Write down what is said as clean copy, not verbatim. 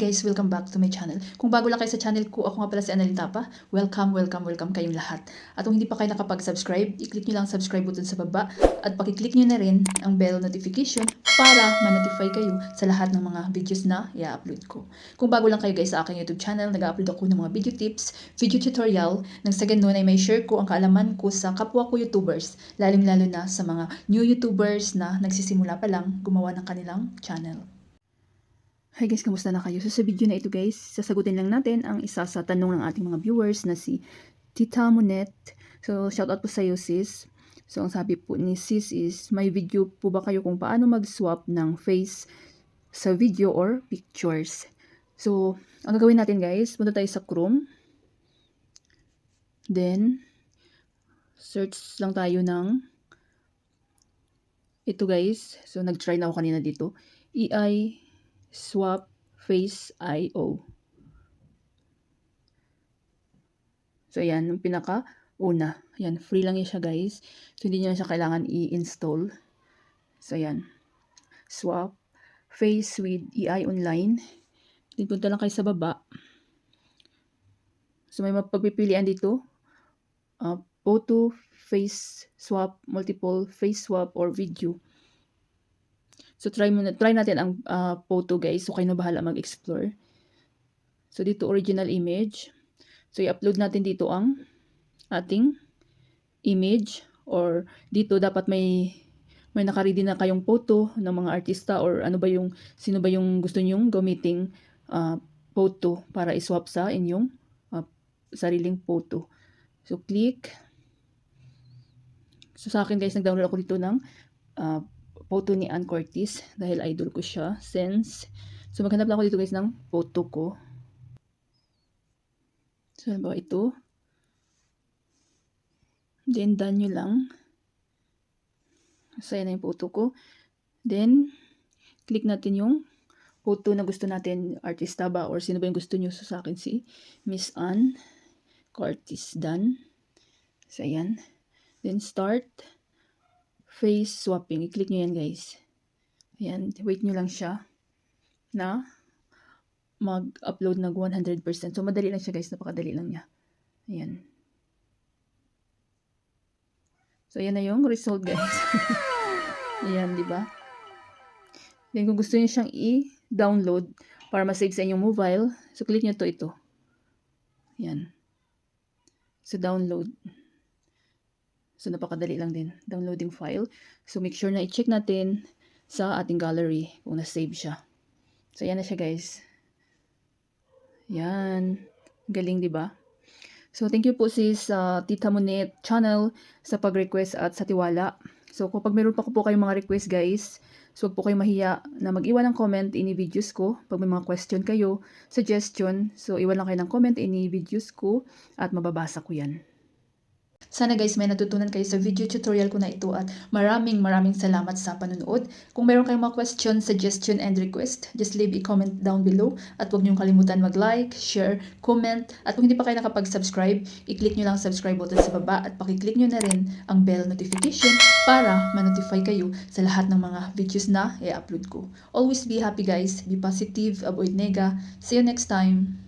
guys, welcome back to my channel. Kung bago lang kayo sa channel ko, ako nga pala si Annalyn Tapa. Welcome kayong lahat. At kung hindi pa kayo nakapag-subscribe, i-click nyo lang subscribe button sa baba at pakiclick nyo na rin ang bell notification para ma-notify kayo sa lahat ng mga videos na i-upload ko. Kung bago lang kayo guys sa aking YouTube channel, nag-upload ako ng mga video tips, video tutorial, nang sa ganun ay may share ko ang kaalaman ko sa kapwa ko YouTubers, lalong-lalo na sa mga new YouTubers na nagsisimula pa lang gumawa ng kanilang channel. Hi guys, kamusta na kayo? So sa video na ito guys, sasagutin lang natin ang isa sa tanong ng ating mga viewers na si Tita Monet. So shoutout po sa iyo sis. So ang sabi po ni sis is, may video po ba kayo kung paano mag-swap ng face sa video or pictures? So ang gagawin natin guys, punta tayo sa Chrome. Then search lang tayo ng ito guys. So nag-try na ako kanina dito. AI Swap Face IO. So ayan, yung pinaka-una. Ayan, free lang yun siya guys. So hindi nyo siya kailangan i-install. So ayan. Swap Face with AI Online. Then punta lang kayo sa baba. So may mapagpipilian dito. Photo, face swap, multiple face swap, or video. So try natin ang photo guys. So kayo na bahala mag-explore. So dito original image. So i-upload natin dito ang ating image, or dito dapat may naka-ready na kayong photo ng mga artista or sino ba yung gusto nyong gamiting photo para i-swap sa inyong sariling photo. So click. So sa akin guys, nag-download ako dito ng photo ni Ann Curtis dahil idol ko siya since. So maghanap lang ako dito guys ng photo ko. So ano ba ito? Then done nyo lang. So yan na yung photo ko. Then click natin yung photo na gusto natin, artista ba or sino ba yung gusto nyo. So sa akin si Miss Ann Curtis. Done. So ayan. Then start face swapping. I-click nyo yan guys. Ayan, wait nyo lang siya na mag-upload ng 100%. So madali lang siya guys, napakadali lang niya. Ayan. So ayan na yung result guys. Ayan, di ba? Then kung gusto niyo siyang i-download para ma-save sa inyong mobile, so click nyo ito. Ayan. So download. So napakadali lang din. Downloading file. So make sure na i-check natin sa ating gallery kung na-save siya. So yan na siya guys. Yan. Galing, di ba? So thank you po sis Tita Monet channel sa pag-request at sa tiwala. So kapag meron pa po kayong mga request guys, so huwag po kayong mahiya na mag-iwan ng comment ini videos ko. Pag may mga question kayo, suggestion, so iwan lang kayo ng comment ini videos ko at mababasa ko yan. Sana guys may natutunan kayo sa video tutorial ko na ito at maraming salamat sa panonood. Kung meron kayong mga question, suggestion, and request, just leave a comment down below at huwag niyong kalimutan mag-like, share, comment, at kung hindi pa kayo nakapag-subscribe, i-click nyo lang subscribe button sa baba at pakiclick nyo na rin ang bell notification para ma-notify kayo sa lahat ng mga videos na i-upload ko. Always be happy guys, be positive, avoid nega. See you next time!